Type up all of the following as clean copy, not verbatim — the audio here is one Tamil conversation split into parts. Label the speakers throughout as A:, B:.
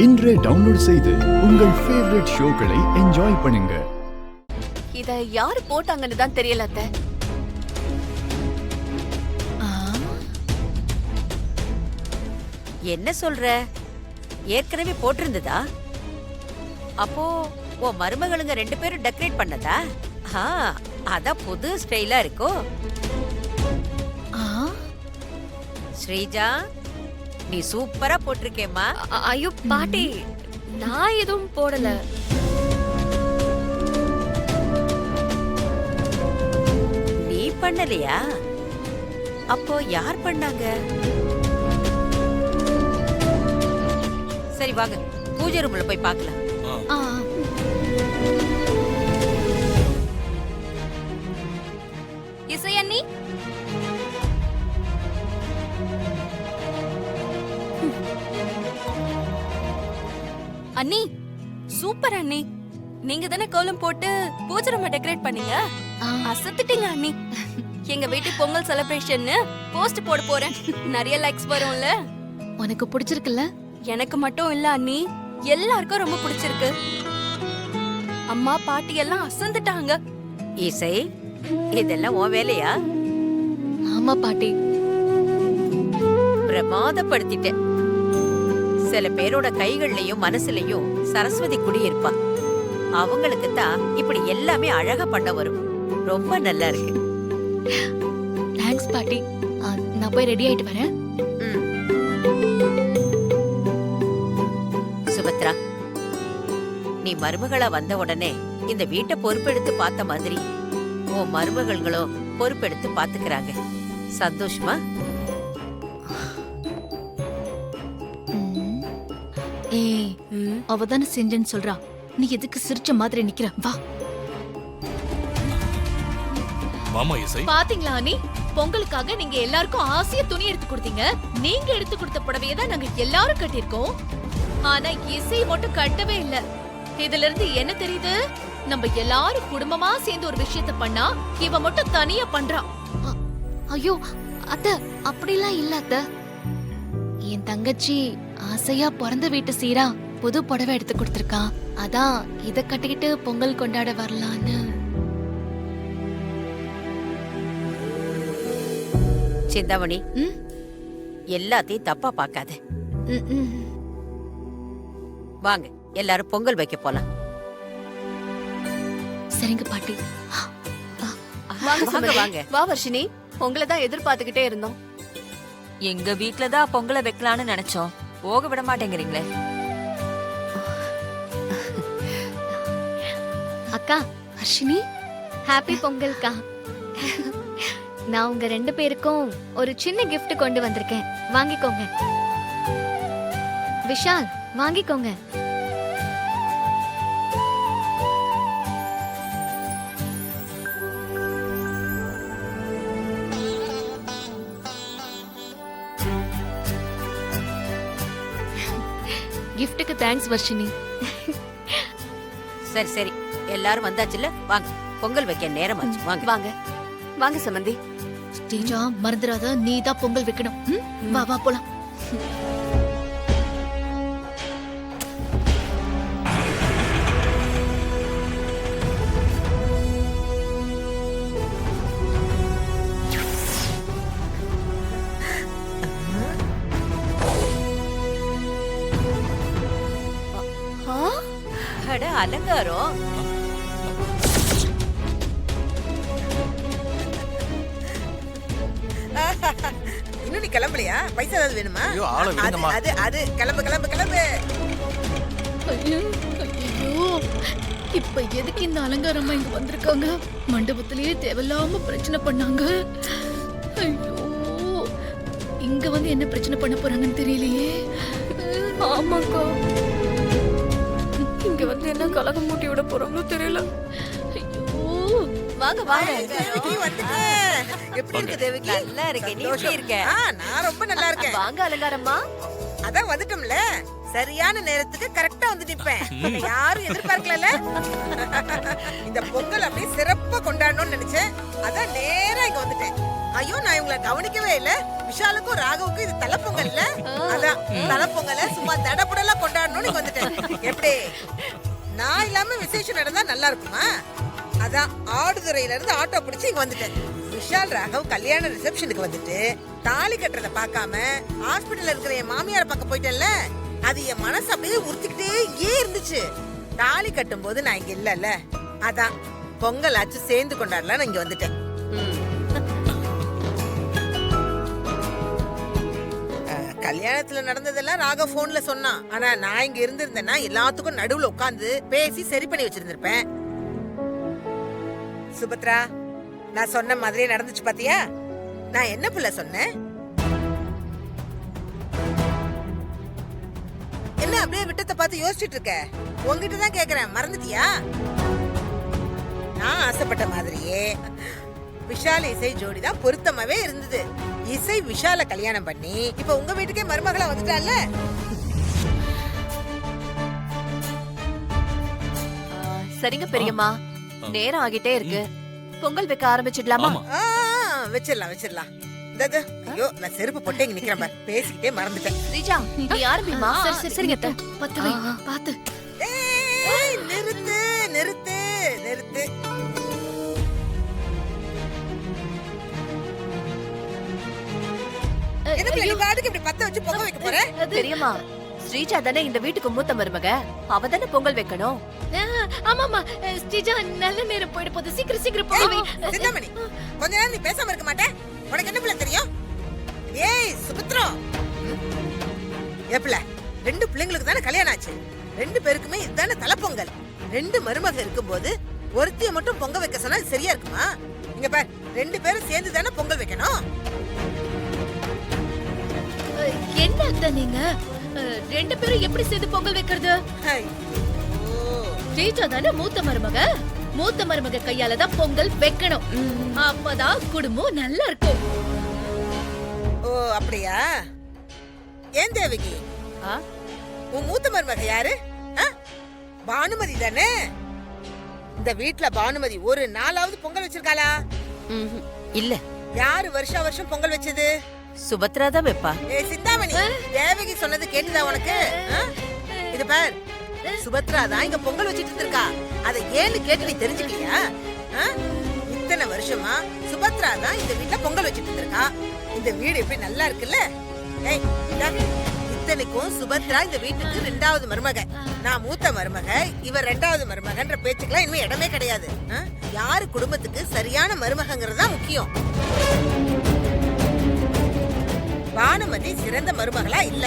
A: இன்றே டவுன்லோட் செய்து உங்கள் ஃபேவரட் ஷோக்களை என்ஜாய் பண்ணுங்க.
B: இத யாரு போட்டாங்கன்னு தான் தெரியல அத்தை.
C: என்ன சொல்ற? ஏற்கனவே போட்டிருந்ததா? அப்போ உன் மருமகளுங்க 2 பேரும் டெக்கரேட் பண்ணதா? அதான் புது ஸ்டைலா இருக்கோ? ஸ்ரீஜா, நீ சூப்பரா போட்டிருக்கேம்மா.
B: ஐயோ பாட்டி, நான் எதுவும் போடல.
C: நீ பண்ணலையா? அப்போ யார் பண்ணாங்க? சரி வாங்க, பூஜை ரூம்ல போய் பார்க்கலாம்.
B: இசை அண்ணி, அண்ணி சூப்பர் அண்ணி. நீங்க தானே கோலம் போட்டு பூஜை ரூம் டெக்கரேட் பண்ணீங்க. அசத்துட்டீங்க அண்ணி. எங்க வீட்டு பொங்கல் செலிப்ரேஷன் போஸ்ட் போட போறேன். நிறைய லைக்ஸ் வரும்ல.
D: உனக்கு பிடிச்சிருக்குல்ல?
B: எனக்கு மட்டும் இல்ல அண்ணி, எல்லாருக்கும் ரொம்ப பிடிச்சிருக்கு. அம்மா பாட்டி எல்லாம் அசந்துட்டாங்க.
C: இசை, இதெல்லாம் உன் வேலையா?
D: ஆமா பாட்டி,
C: பிரமாதப்படுத்திட்டேன். சில பேரோட கைகள்லயும் மனசுலயும் சரஸ்வதி குடியிருப்பா. அவங்களுக்கு தான் இப்படி எல்லாமே அழகா பண்ண வரும். ரொம்ப நல்லா இருக்கு.
D: தேங்க்ஸ் பாட்டி. நான் போய் ரெடி ஆயிட்டு வரேன்.
C: சுபத்ரா, நீ மருமகளா வந்த உடனே இந்த வீட்டை பொறுப்பெடுத்து பார்த்த மாதிரி உன் மருமகளும் பொறுப்பெடுத்து பாத்துக்கிறாங்க. சந்தோஷமா?
D: ஏய், அவதானே செஞ்சேன்னு சொல்றா. நீ எதுக்கு சிரிச்ச மாதிரி நிக்கிற? வா.
E: பாத்தீங்களா அண்ணி, பொங்கலுக்காக நீங்க எல்லாருக்கும் ஆசையா துணி எடுத்து கொடுத்தீங்க. நீங்க எடுத்து கொடுத்த புடவையை தான் நாங்க எல்லாரும் கட்டியிருக்கோம். ஆனா இசை மட்டும் கட்டவே இல்ல. இதுல இருந்து என்ன தெரியுது? நம்ம எல்லாரும் குடும்பமா சேர்ந்து ஒரு விஷயத்த பண்ணா இவ மட்டும் தனியா பண்றா.
D: ஐயோ அத்தை, அப்படிலாம் இல்ல அத்தை. என் தங்கச்சி ஆசையா பிறந்த வீட்டு சீரா புது புடவை எடுத்து கொடுத்திருக்கா. அதான் இத கட்டிக்கிட்டு பொங்கல் கொண்டாட வரலான்னு.
C: சிந்தாமணி, எல்லாத்தையும் தப்பா பார்க்காத. வாங்க, எல்லாரும் பொங்கல் வைக்க போலாம்.
D: சரிங்க பாட்டி.
B: வாங்க வாங்க. வா வர்ஷினி, உங்களை தான் எதிர்பார்த்துக்கிட்டே இருந்தோம்.
F: எங்க வீட்லதான் பொங்கலை வைக்கலான்னு நினைச்சோம். போக விட மாட்டேங்கிறீங்களே.
G: அக்கா
D: ஹர்ஷினி,
G: ஹாப்பி பொங்கல்க்கா. நான் உங்க 2 பேருக்கும் ஒரு சின்ன gift கொண்டு வந்திருக்கேன். வாங்கிக்கோங்க. விஷால், வாங்கிக்கோங்க.
D: கிஃப்ட்டுக்கு தேங்க்ஸ் வர்ஷினி.
C: சரி சரி, எல்லாரும் வந்தாச்சுல, வாங்க பொங்கல் வைக்க நேரமாச்சு. வாங்க
B: வாங்க வாங்க சமந்தி.
D: ஸ்ரீஜா, மறந்துடாத, நீ தான் பொங்கல் வைக்கணும். வா வா போலாம்.
C: அட, அலங்காரம்.
H: இன்னும் நீ கிளம்பலையா? பைசா ஏதாவது வேணுமா? அது கிளம்பு கிளம்பு கிளம்பு.
D: ஐயோ, இப்ப எதுக்கு இந்த அலங்காரமா இங்க வந்திருக்காங்க? மண்டபத்திலேயே தேவையில்லாம பிரச்சனை பண்ணாங்க. ஐயோ, இங்க வந்து என்ன பிரச்சனை பண்ண போறாங்கன்னு தெரியலையே.
B: ஆமாக்கா, இங்க வந்து என்ன கலகம் மூட்டி விட போறாங்களோ தெரியல.
C: வாங்க வாங்க.
H: தேவிக்கு வந்துட்ட. எப்படி இருக்கு தேவிக்கு?
C: நல்லா இருக்கு. நீ எப்படி இருக்க?
H: நான் ரொம்ப நல்லா இருக்கேன்.
B: வாங்க அலங்காரம்மா.
H: அதான் வந்துட்டோம்ல, சரியான நேரத்துக்கு கரெக்டா வந்து நிப்பேன். யாரும் எதிர்பார்க்கல. இந்த பொங்கல் அப்படியே சிறப்பா கொண்டாடணும்னு நினைச்சேன். அதான் நேரா இங்க வந்துட்டேன். ஐயோ, நான் இவங்களை கவனிக்கவே இல்ல. விஷாலுக்கும் ராகவுக்கும் இது தலைப்பொங்கல் இல்ல. அதான் தலைப்பொங்கல சும்மா தடபுடலா கொண்டாட கொண்டாடணும்னு இங்க வந்துட்டேன். எப்படி நான் இல்லாம விசேஷம் நடந்தா நல்லா இருக்குமா? அதான் ஆடுதுறையில இருந்து ஆட்டோ பிடிச்சு இங்க வந்துட்டேன். விஷால் ராகவ் கல்யாண ரிசப்ஷனுக்கு வந்துட்டு தாலி கட்டுறத பார்க்காம ஹாஸ்பிடல்ல இருக்கிற என் மாமியார பார்க்க போயிட்டேன்ல, அது என் மனசு அப்படியே உறுத்திக்கிட்டே இங்கே இருந்துச்சு. தாலி கட்டும் போது நான் இங்க இல்லல்ல, அதான் பொங்கல் ஆச்சு சேர்ந்து கொண்டாடலாம் இங்க வந்துட்டேன். கல்யாணத்துல நடந்ததெல்லாம் ராகவ் போன்ல சொன்னான். ஆனா நான் இங்க இருந்திருந்தேன்னா எல்லாத்துக்கும் நடுவுல உட்கார்ந்து பேசி சரி பண்ணி வச்சிருந்திருப்பேன். சுபத்ரா, நான் சொன்ன மாதிரியே நடந்துச்சு பாத்தியா? நான் என்ன புள்ள சொன்னேன்? என்ன அப்படியே விட்டத்தை பார்த்து யோசிச்சுட்டு இருக்க? உங்ககிட்ட தான் கேக்குறேன், மறந்துட்டியா? நான் ஆசைப்பட்ட மாதிரியே விஷால் இசை ஜோடி தான் பொருத்தமாவே இருந்தது. இசை விஷால கல்யாணம் பண்ணி இப்ப உங்க வீட்டுக்கே மருமகளா வந்துட்டால.
F: சரிங்க பெரியம்மா, நேரம் ஆகிட்டே இருக்கு. பொங்கல் வைக்க ஆரம்பிச்சிடலாமா?
H: வச்சிடலாம் வச்சிடலாம். ஐயோ, நான் செருப்பு போட்டு இங்க நிக்கிறேன் பாரு. பேசிக்கிட்டே மறந்துட்டேன்.
F: ஸ்ரீஜா, நீ ஆரம்பிமா.
D: சரிங்க அத்தை.
E: பத்து வை, பாத்து.
H: ஏய், நிறுத்து நிறுத்து நிறுத்து. என்ன பிள்ளை, நீ பாட்டுக்கு இப்படி பத்த வச்சு பொங்க வைக்க போற?
F: பெரியம்மா, ஸ்ரீஜா தானே இந்த வீட்டுக்கு மூத்த மருமக, அவ தானே பொங்கல் வைக்கணும்.
E: ஆமாமா, ஸ்ரீஜா நல்ல நேரம் போயிட போகுது. சீக்கிரம் சீக்கிரம் போய்.
H: சிந்தாமணி, கொஞ்ச நேரம் நீ பேசாம இருக்க மாட்டே? உனக்கு என்ன பிள்ளை தெரியும்? ஏய் சுபத்ரா, ஏப்ல ரெண்டு பிள்ளைங்களுக்கு தானே கல்யாணம் ஆச்சு. ரெண்டு பேருக்குமே இதுதானே தலைப்பொங்கல். ரெண்டு மருமக இருக்கும்போது ஒருத்திய மட்டும் பொங்க வைக்க சொன்னா இது சரியா இருக்குமா? இங்க பாரு, ரெண்டு பேரும் சேர்ந்து தானே பொங்கல் வைக்கணும்.
E: என்ன அத்தை நீங்க ரெண்டு பேரும் எப்படி சேர்ந்து பொங்கல் வைக்கிறது? ஸ்ரீஜா தானே மூத்த மருமக, மூத்த மருமக கையால தான் பொங்கல் வைக்கணும். அப்பதான் குடும்பம் நல்லா இருக்கும்.
H: ஓ அப்படியா? ஏன் தேவகி, உன் மூத்த மருமக யாரு? பானுமதி தானே? இந்த வீட்ல பானுமதி ஒரு நாளாவது பொங்கல் வச்சிருக்காளா?
C: இல்ல,
H: யாரு வருஷா வருஷம் பொங்கல் வச்சது?
C: சுபத்ரா தான் வைப்பா.
H: ஏ சிந்தாமணி, தேவகி சொன்னது கேட்டுதா உனக்கு? இது பார், சுபத்ரா தான் இங்க பொங்கல் வச்சிட்டு இருக்கா. அதை ஏன்னு கேட்டு நீ தெரிஞ்சுக்கலையா? இத்தனை வருஷமா சுபத்ரா தான் இந்த வீட்ல பொங்கல் வச்சிட்டு இருக்கா. இந்த வீடு எப்படி நல்லா இருக்குல்ல? ஏய், இத்தனைக்கும் சுபத்ரா இந்த வீட்டுக்கு ரெண்டாவது மருமக. நான் மூத்த மருமக, இவர் ரெண்டாவது மருமகன்ற பேச்சுக்கெல்லாம் இனிமே இடமே கிடையாது. யாரு குடும்பத்துக்கு சரியான மருமகங்கிறது தான் முக்கியம். பானுமதி சிறந்த மருமகளா இல்ல,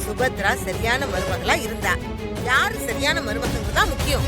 H: சுபத்ரா சரியான மருமகளா இருந்தா. யாரு சரியான மருமகங்கிறது தான் முக்கியம்.